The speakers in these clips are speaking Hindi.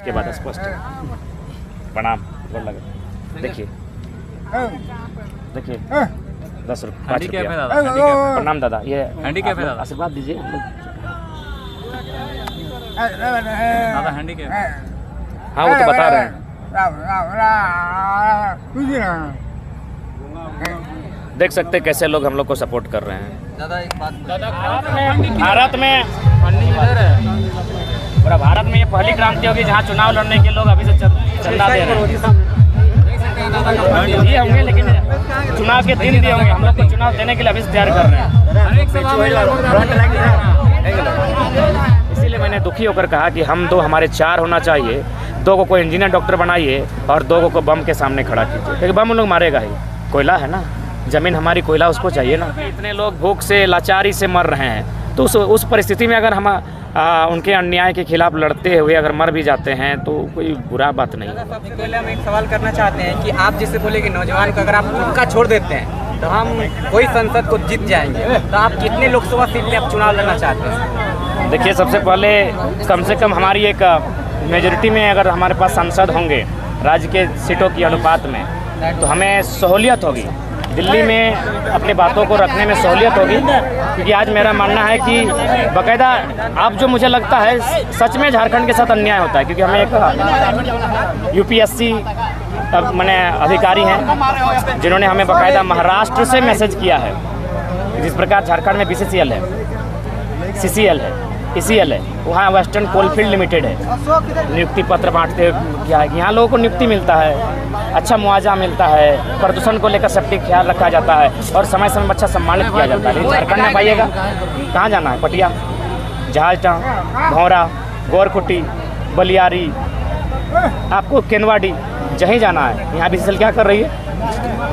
इसके बाद स्पष्ट प्रणाम गोर लगे। देखिए देखिए 10 रुपये 5 रुपया प्रणाम दादा। ये हैंडीकैप है दादा, आशीर्वाद दीजिए। दादा हैंडीकैप। हाँ वो तो बता रहे हैं। देख सकते हैं कैसे लोग हम लोग को सपोर्ट कर रहे हैं। दादा एक बात, भारत में पूरा भारत में ये पहली क्रांति होगी जहाँ चुनाव लड़ने के लोग अभी से चंदा दे रहे हैं। ये होंगे लेकिन चुनाव के दिन भी होंगे। हम लोग को चुनाव देने के लिए अभी से तैयार कर रहे हैं। इसीलिए मैंने दुखी होकर कहा कि हम दो हमारे 4 होना चाहिए। 2 को कोई इंजीनियर डॉक्टर बनाइए और 2 को बम के सामने खड़ा कीजिए, क्योंकि बम उन लोग मारेगा ही। कोयला है ना, ज़मीन हमारी, कोयला उसको चाहिए ना। इतने लोग भूख से लाचारी से मर रहे हैं, तो उस परिस्थिति में अगर हम उनके अन्याय के खिलाफ लड़ते हुए अगर मर भी जाते हैं तो कोई बुरा बात नहीं। सबसे पहले हम एक सवाल करना चाहते हैं कि आप जैसे बोले कि नौजवान को अगर आप उनका छोड़ देते हैं तो हम कोई संसद को जीत जाएंगे, तो आप कितने लोकसभा सीट में आप चुनाव लड़ना चाहते हैं? देखिए सबसे पहले कम से कम हमारी एक मेजोरिटी में अगर हमारे पास सांसद होंगे राज्य के सीटों की अनुपात में, तो हमें सहूलियत होगी दिल्ली में अपनी बातों को रखने में सहूलियत होगी। क्योंकि आज मेरा मानना है कि बाकायदा आप जो मुझे लगता है सच में झारखंड के साथ अन्याय होता है, क्योंकि हमें एक यूपीएससी मैंने अधिकारी हैं जिन्होंने हमें बाकायदा महाराष्ट्र से मैसेज किया है। जिस प्रकार झारखंड में BCCL है, CCL है, ECL है, वहाँ वेस्टर्न कोलफील्ड लिमिटेड है, नियुक्ति पत्र बांटते क्या है, यहाँ लोगों को नियुक्ति मिलता है, अच्छा मुआवजा मिलता है, प्रदूषण को लेकर सेफ्टी ख्याल रखा जाता है और समय समय में अच्छा सम्मानित किया जाता है। लेकिन झारखंड में पाइएगा कहाँ जाना है, पटिया, जहाजटांग, भौरा, गोरकुटी, बलियारी, आपको केनवाड़ी जहीं जाना है। यहाँ BCCL क्या कर रही है,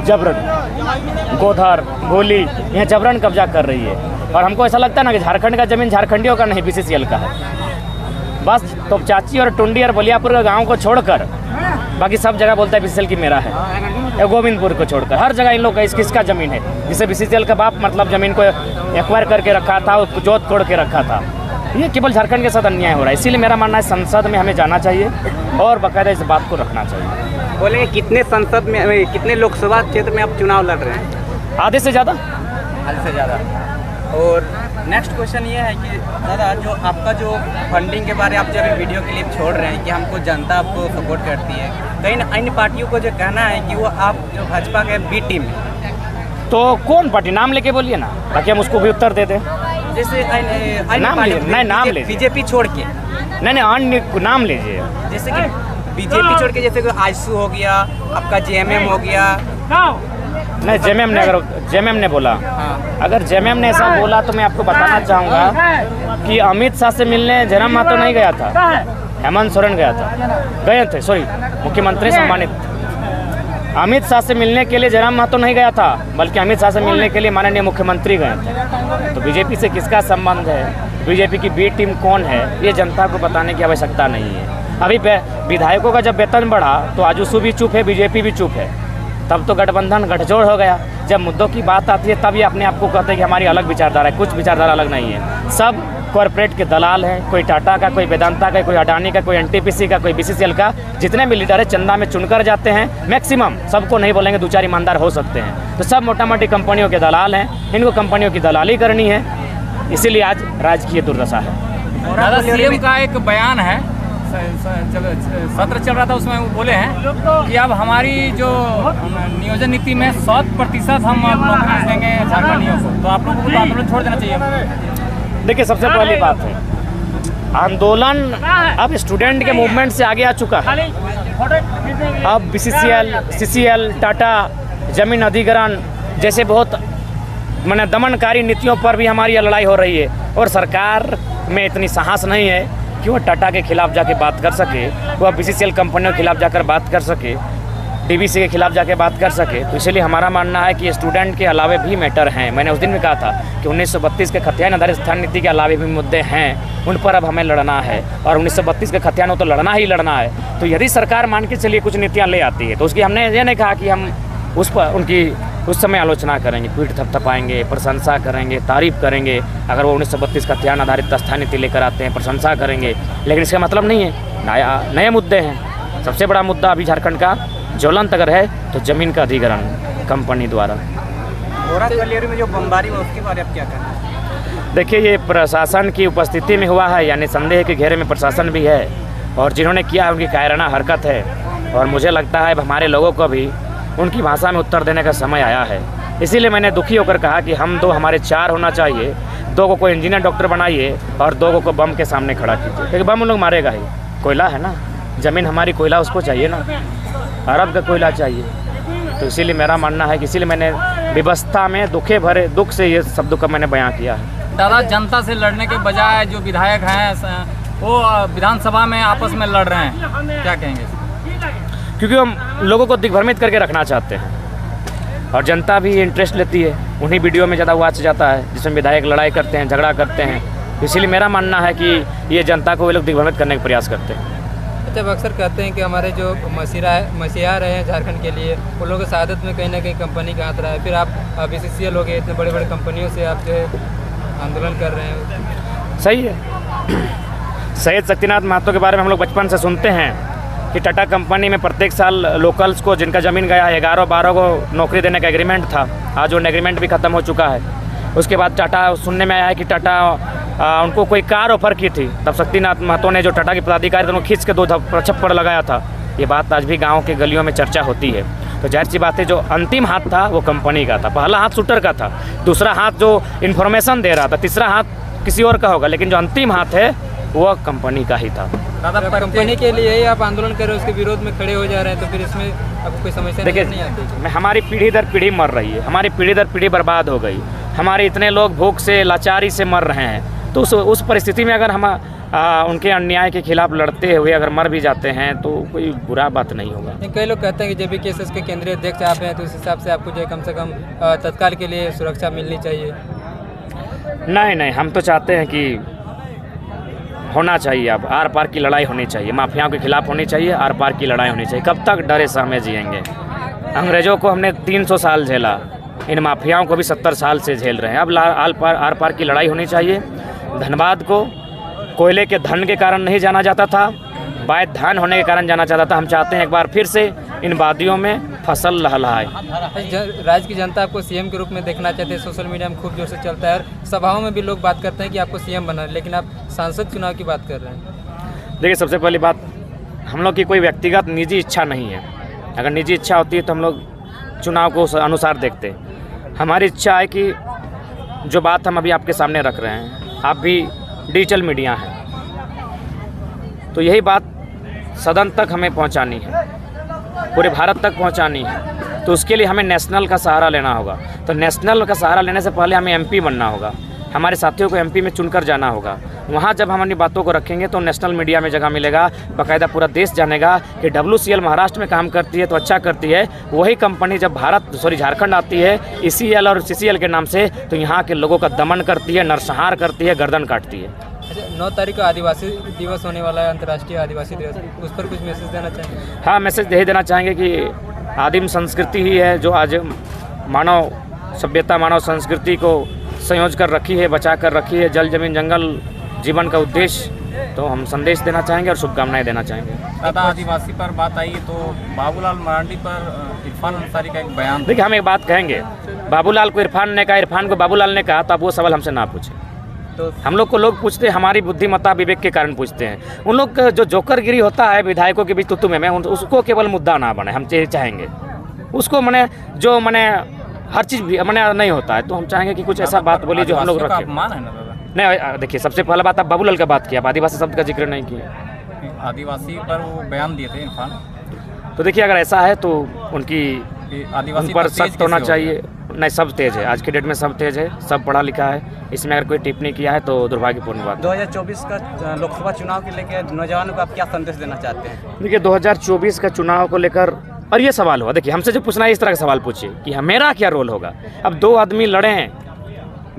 जबरन गोधर भोली यहाँ जबरन कब्जा कर रही है। और हमको ऐसा लगता है ना कि झारखंड का ज़मीन झारखंडियों का नहीं BCCL का है। बस तो चाची और टुंडी और बलियापुर के गाँव को छोड़कर बाकी सब जगह बोलता है BCCL की मेरा है। गोविंदपुर को छोड़कर हर जगह इन लोग का किसका ज़मीन है, जिसे BCCL का बाप मतलब ज़मीन को एक्वायर करके रखा था, उसको जोत तोड़ के रखा था। ये केवल झारखंड के साथ अन्याय हो रहा है। इसीलिए मेरा मानना है संसद में हमें जाना चाहिए और बाकायदा इस बात को रखना चाहिए। बोलेंगे कितने संसद में, कितने लोकसभा क्षेत्र में आप चुनाव लड़ रहे हैं? आधे से ज़्यादा। आधे से ज़्यादा। और नेक्स्ट क्वेश्चन ये है कि दादा जो आपका जो फंडिंग के बारे आप जब वीडियो क्लिप छोड़ रहे हैं कि हमको जनता आपको सपोर्ट करती है, कई अन्य पार्टियों को जो कहना है कि वो आप जो भाजपा के B टीम है, तो कौन पार्टी नाम लेके बोलिए ना, ताकि हम उसको भी उत्तर दे दें। जैसे नाम लीजिए, बीजेपी छोड़ के नहीं अन्य नाम लीजिए। जैसे कि बीजेपी छोड़ के जैसे आईसू हो गया, आपका JMM हो गया। नहीं JMM ने बोला, अगर JMM ने ऐसा बोला तो मैं आपको बताना चाहूँगा कि अमित शाह से मिलने जयराम महतो नहीं गया था, हेमंत सोरेन गया था, गए थे, सॉरी मुख्यमंत्री सम्मानित। अमित शाह से मिलने के लिए जयराम महतो नहीं गया था, बल्कि अमित शाह से मिलने के लिए माननीय मुख्यमंत्री गए थे। तो बीजेपी से किसका संबंध है, बीजेपी की B टीम कौन है, ये जनता को बताने की आवश्यकता नहीं है। अभी विधायकों का जब वेतन बढ़ा तो आजसू भी चुप है, बीजेपी भी चुप है। तब तो गठबंधन गठजोड़ हो गया। जब मुद्दों की बात आती है तब ये अपने आप को कहते हैं कि हमारी अलग विचारधारा है। कुछ विचारधारा अलग नहीं है, सब कॉरपोरेट के दलाल हैं। कोई टाटा का, कोई वेदांता का, कोई अडानी का, कोई NTPC का, कोई BCCL का। जितने भी लीडर है चंदा में चुनकर जाते हैं, मैक्सिमम, सबको नहीं बोलेंगे, 2-4 ईमानदार हो सकते हैं। तो सब मोटा मोटी कंपनियों के दलाल हैं, इनको कंपनियों की दलाली करनी है, इसीलिए आज राजकीय दुर्दशा है। दादा CM का एक बयान है, जब सत्र चल रहा था उसमें वो बोले हैं कि अब हमारी जो नियोजन नीति में 100% हम नौकरी देंगे झारखंडियों को, तो आप लोगों को तो आंदोलन छोड़ देना चाहिए। देखिए सबसे पहली बात है, आंदोलन अब स्टूडेंट के मूवमेंट से आगे आ चुका है। अब BCCL, CCL, टाटा, जमीन अधिग्रहण जैसे बहुत दमनकारी नीतियों पर भी हमारी लड़ाई हो रही है। और सरकार में इतनी साहस नहीं है कि वो टाटा के खिलाफ जाके बात कर सके, वो BCCL कंपनियों के खिलाफ जाकर बात कर सके, DVC के खिलाफ जाके बात कर सके। तो इसलिए हमारा मानना है कि स्टूडेंट के अलावे भी मैटर हैं। मैंने उस दिन भी कहा था कि 1932 के खतियान आधारित स्थान नीति के अलावे भी मुद्दे हैं, उन पर अब हमें लड़ना है। और 1932 के खतियान हो तो लड़ना ही लड़ना है। तो यदि सरकार मान के चलिए कुछ नीतियाँ ले आती है तो उसकी हमने ये नहीं कहा कि हम उस समय आलोचना करेंगे, पीठ थपथपाएंगे, प्रशंसा करेंगे, तारीफ़ करेंगे। अगर वो 1932 का ध्यान आधारित स्थायी नीति लेकर आते हैं, प्रशंसा करेंगे, लेकिन इसका मतलब नहीं है नए मुद्दे हैं। सबसे बड़ा मुद्दा अभी झारखंड का ज्वलंत अगर है तो ज़मीन का अधिग्रहण कंपनी द्वारा। बोरा कलियर में जो बमबारी हुआ उसके बारे में आप क्या कहना है? देखिए, ये प्रशासन की उपस्थिति में हुआ है, यानी संदेह के घेरे में प्रशासन भी है, और जिन्होंने किया उनकी कायराना हरकत है। और मुझे लगता है हमारे लोगों को भी उनकी भाषा में उत्तर देने का समय आया है। इसीलिए मैंने दुखी होकर कहा कि हम दो हमारे 4 होना चाहिए, 2 को कोई इंजीनियर डॉक्टर बनाइए और 2 को बम के सामने खड़ा कीजिए, क्योंकि बम उन लोग मारेगा ही। कोयला है ना, ज़मीन हमारी, कोयला उसको चाहिए ना, अरब का कोयला चाहिए। तो इसीलिए मेरा मानना है कि इसीलिए मैंने व्यवस्था में दुख से ये शब्दों का मैंने बयां किया है। दादा, जनता से लड़ने के बजाय जो विधायक हैं वो विधानसभा में आपस में लड़ रहे हैं, क्या कहेंगे? क्योंकि हम लोगों को दिग्भ्रमित करके रखना चाहते हैं और जनता भी इंटरेस्ट लेती है, उन्हीं वीडियो में ज़्यादा वॉच जाता है जिसमें विधायक लड़ाई करते हैं, झगड़ा करते हैं। इसीलिए मेरा मानना है कि ये जनता को वे लोग दिग्भ्रमित करने का प्रयास करते हैं। जब अक्सर कहते हैं कि हमारे जो मसीहा रहे हैं झारखंड के लिए, उन लोगों की शहादत में कहीं ना कहीं कंपनी का हाथ रहा है। फिर आप BCCL हो गए, इतने बड़े बड़े कंपनियों से आप जो है आंदोलन कर रहे हैं। सही है। शहीद शक्तिनाथ महतो के बारे में हम लोग बचपन से सुनते हैं कि टाटा कंपनी में प्रत्येक साल लोकल्स को जिनका ज़मीन गया है 11-12 को नौकरी देने का एग्रीमेंट था। आज वो एग्रीमेंट भी ख़त्म हो चुका है। उसके बाद टाटा, सुनने में आया है कि टाटा उनको कोई कार ऑफर की थी, तब शक्तिनाथ महतो ने जो टाटा के पदाधिकारी थे उनको खींच के 2 छप्पड़ लगाया था। ये बात आज भी गाँव के गलियों में चर्चा होती है। तो जाहिर सी बात है, जो अंतिम हाथ था वो कंपनी का था। पहला हाथ शूटर का था, दूसरा हाथ जो इन्फॉर्मेशन दे रहा था, तीसरा हाथ किसी और का होगा, लेकिन जो अंतिम हाथ है वो कंपनी का ही था। दादा, कंपनी के लिए ही आप आंदोलन कर रहे हो, उसके विरोध में खड़े हो जा रहे हैं, तो फिर इसमें आपको कोई समस्या नहीं आती? हमारी पीढ़ी दर पीढ़ी मर रही है, हमारी पीढ़ी दर पीढ़ी बर्बाद हो गई, हमारे इतने लोग भूख से, लाचारी से मर रहे हैं। तो उस परिस्थिति में अगर हम उनके अन्याय के खिलाफ लड़ते हुए अगर मर भी जाते हैं तो कोई बुरा बात नहीं होगा। कई लोग कहते हैं कि जब भी केसेस के केंद्रीय अध्यक्ष आप हैं, तो उस हिसाब से आपको जो है कम से कम तत्काल के लिए सुरक्षा मिलनी चाहिए। नहीं, हम तो चाहते हैं कि होना चाहिए, अब आर पार की लड़ाई होनी चाहिए, माफियाओं के खिलाफ होनी चाहिए, आर पार की लड़ाई होनी चाहिए। कब तक डरे सहमे जिएंगे? अंग्रेज़ों को हमने 300 साल झेला, इन माफियाओं को भी 70 साल से झेल रहे हैं। अब आर पार की लड़ाई होनी चाहिए। धनबाद को कोयले के धन के कारण नहीं जाना जाता था, वैध धान होने के कारण जाना चाहता था। हम चाहते हैं एक बार फिर से इन वादियों में फसल लहलहाए। राज्य की जनता आपको सीएम के रूप में देखना चाहते हैं, सोशल मीडिया में खूब जोर से चलता है और सभाओं में भी लोग बात करते हैं कि आपको सीएम बना, लेकिन आप सांसद चुनाव की बात कर रहे हैं। देखिए, सबसे पहली बात, हम लोग की कोई व्यक्तिगत निजी इच्छा नहीं है। अगर निजी इच्छा होती है तो हम लोग चुनाव को उस अनुसार देखते। हमारी इच्छा है कि जो बात हम अभी आपके सामने रख रहे हैं, आप भी डिजिटल मीडिया हैं, तो यही बात सदन तक हमें पहुंचानी है, पूरे भारत तक पहुंचानी है। तो उसके लिए हमें नेशनल का सहारा लेना होगा। तो नेशनल का सहारा लेने से पहले हमें MP बनना होगा, हमारे साथियों को MP में चुनकर जाना होगा। वहाँ जब हम अपनी बातों को रखेंगे तो नेशनल मीडिया में जगह मिलेगा, बाकायदा पूरा देश जानेगा कि WCL महाराष्ट्र में काम करती है तो अच्छा करती है, वही कंपनी जब झारखंड आती है ECL और CCL के नाम से, तो यहाँ के लोगों का दमन करती है, नरसंहार करती है, गर्दन काटती है। अच्छा, 9 तारीख को आदिवासी दिवस होने वाला है, अंतर्राष्ट्रीय आदिवासी दिवस, उस पर कुछ मैसेज देना चाहेंगे? हाँ, मैसेज यही देना चाहेंगे कि आदिम संस्कृति ही है जो आज मानव सभ्यता, मानव संस्कृति को संयोज कर रखी है, बचा कर रखी है। जल, जमीन, जंगल जीवन का उद्देश्य, तो हम संदेश देना चाहेंगे और शुभकामनाएं देना चाहेंगे। दादा, आदिवासी पर बात आई तो बाबूलाल मरांडी पर इरफान अंसारी का एक बयान। देखिए, हम एक बात कहेंगे, बाबूलाल को इरफान ने कहा, इरफान को बाबूलाल ने कहा, तो आप वो सवाल हमसे ना पूछें। तो हम लोग को लोग पूछते हैं, हमारी बुद्धिमत्ता विवेक के कारण पूछते हैं। उन लोग जो जोकरगिरी होता है विधायकों के बीच तुतु में, उसको केवल मुद्दा ना बने, हम चाहेंगे उसको जो हर चीज़ भी नहीं होता है। तो हम चाहेंगे कि कुछ ऐसा बात बोलिए जो हम लोग रखें। नहीं, देखिए, सबसे पहला बात, आप बाबूलाल का बात किया, आदिवासी शब्द का जिक्र नहीं किया। आदिवासी पर वो बयान दिए थे इरफान। तो देखिए, अगर ऐसा है तो उनकी आदिवासी पर सख्त होना चाहिए। नहीं, सब तेज है, आज के डेट में सब तेज है, सब पढ़ा लिखा है। इसमें अगर कोई टिप्पणी किया है तो दुर्भाग्यपूर्ण बात। 2024 का लोकसभा चुनाव को लेकर नौजवानों को आप क्या संदेश देना चाहते हैं? देखिए, 2024 का चुनाव को लेकर, और ये सवाल हुआ, देखिए, हमसे जो पूछना है इस तरह का सवाल पूछिए कि मेरा क्या रोल होगा। अब 2 आदमी लड़े हैं,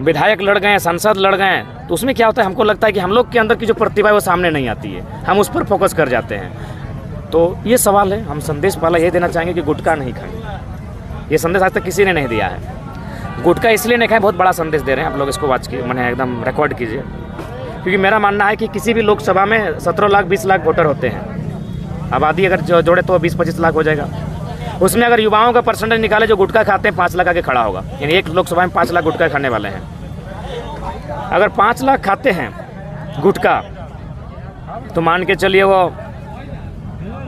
विधायक लड़ गए हैं, सांसद लड़ गए हैं, तो उसमें क्या होता है, हमको लगता है कि हम लोग के अंदर की जो प्रतिभा है वो सामने नहीं आती है, हम उस पर फोकस कर जाते हैं। तो ये सवाल है, हम संदेश पहला ये देना चाहेंगे कि गुटखा नहीं खाएं। ये संदेश आज तक किसी ने नहीं दिया है। गुटखा इसलिए नहीं खाएं, बहुत बड़ा संदेश दे रहे हैं आप लोग, इसको वॉच की मैंने एकदम रिकॉर्ड कीजिए, क्योंकि मेरा मानना है कि किसी भी लोकसभा में 17 लाख 20 लाख वोटर होते हैं, आबादी अगर जोड़े तो 20-25 लाख हो जाएगा। उसमें अगर युवाओं का परसेंटेज निकाले जो गुटखा खाते हैं 5 लाख आगे खड़ा होगा, यानी एक लोकसभा में 5 लाख गुटखा खाने वाले हैं। अगर 5 लाख खाते हैं गुटखा तो मान के चलिए वो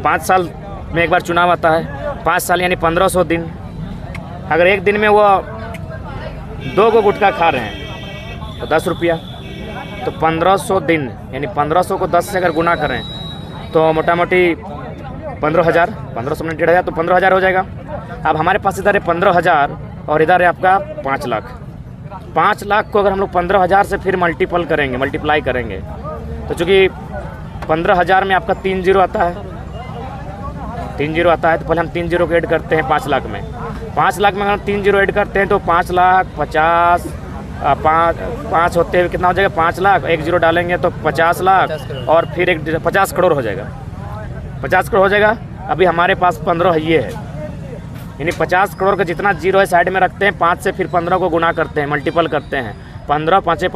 5 साल में एक बार चुनाव आता है, 5 साल यानी 1500 दिन। अगर एक दिन में वो 2 को गुटखा खा रहे हैं तो 10 रुपया, तो 1500 दिन यानी 1500 को 10 से अगर गुना करें तो मोटा मोटी 15,000, 1500 में 1,500 तो 15,000 हो जाएगा। अब हमारे पास इधर है 15,000 और इधर है आपका 5 लाख। 5 लाख को अगर हम लोग 15,000 से फिर मल्टीप्लाई करेंगे तो चूँकि 15,000 में आपका 3 जीरो आता है, 3 जीरो आता है, तो पहले हम 3 जीरो को ऐड करते हैं 5 लाख में। 5 लाख में अगर हम 3 जीरो ऐड करते हैं तो 5 लाख 50, 5 होते हुए कितना हो जाएगा 5 लाख, 1 जीरो डालेंगे तो 50 लाख और फिर 50 करोड़ हो जाएगा। 50 करोड़ हो जाएगा। अभी हमारे पास 15 ये है, यानी 50 करोड़ का जितना जीरो है साइड में रखते हैं, 5 से फिर 15 को गुना करते हैं, मल्टीपल करते हैं, 15 5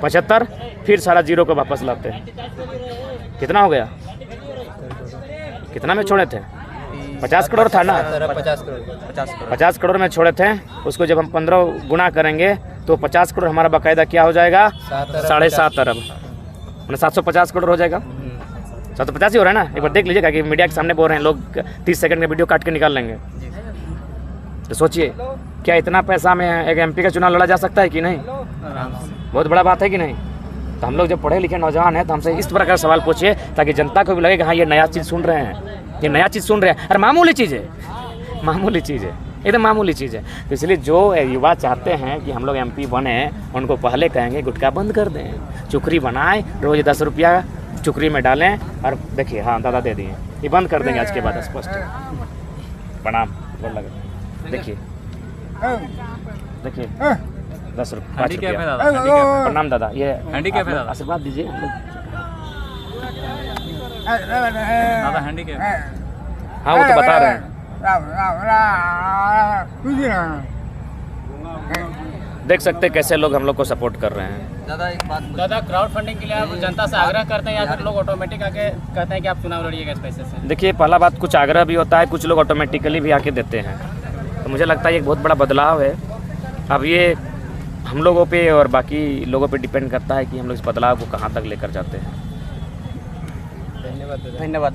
75, फिर सारा जीरो को वापस लाते हैं। कितना हो गया, कितना में छोड़े थे? 50 करोड़ था ना, 50 करोड़ में छोड़े थे। उसको जब हम 15 गुना करेंगे तो 50 करोड़ हमारा बाकायदा क्या हो जाएगा, 7.5 अरब, मैंने 750 करोड़ हो जाएगा। 750 ही हो रहा है ना, एक बार देख लीजिएगा कि मीडिया के सामने बोल रहे हैं लोग, 30 सेकंड का वीडियो काट के निकाल लेंगे। तो सोचिए क्या इतना पैसा में एक MP का चुनाव लड़ा जा सकता है कि नहीं? बहुत बड़ा बात है कि नहीं? तो हम लोग जो पढ़े लिखे नौजवान हैं तो हमसे इस प्रकार सवाल पूछिए ताकि जनता को भी लगे कि हाँ ये नया चीज़ सुन रहे हैं, ये नया चीज़ सुन रहे हैं। अरे मामूली चीज़ है, मामूली चीज़ है, एकदम मामूली चीज़ है। तो इसलिए जो युवा चाहते हैं कि हम लोग MP बने, उनको पहले कहेंगे गुटखा बंद कर दें, चुकरी बनाएं, रोज़ 10 रुपया चुकरी में डालें और देखिए हाँ दादा दे दिए, ये बंद कर देंगे आज के बाद स्पष्ट। प्रणाम बोल लगे, देखिए 10 रुपये 5 रुपया। प्रणाम दादा, ये हैंडीकैप है दादा, आशीर्वाद दीजिए। दादा हैंडीकैप, हाँ वो तो बता रहे हैं। देख सकते कैसे लोग हम लोग को सपोर्ट कर रहे हैं। दादा एक बात, दादा क्राउड फंडिंग के लिए आप जनता से आग्रह करते हैं या फिर लोग ऑटोमेटिक आके कहते हैं कि आप चुनाव लड़िएगा इस पैसे से? देखिए पहला बात, कुछ आग्रह भी होता है, कुछ लोग ऑटोमेटिकली भी आके देते हैं। तो मुझे लगता है ये एक बहुत बड़ा बदलाव है। अब ये हम लोगों पे और बाकी लोगों पे डिपेंड करता है कि हम लोग इस बदलाव को कहाँ तक लेकर जाते हैं। धन्यवाद।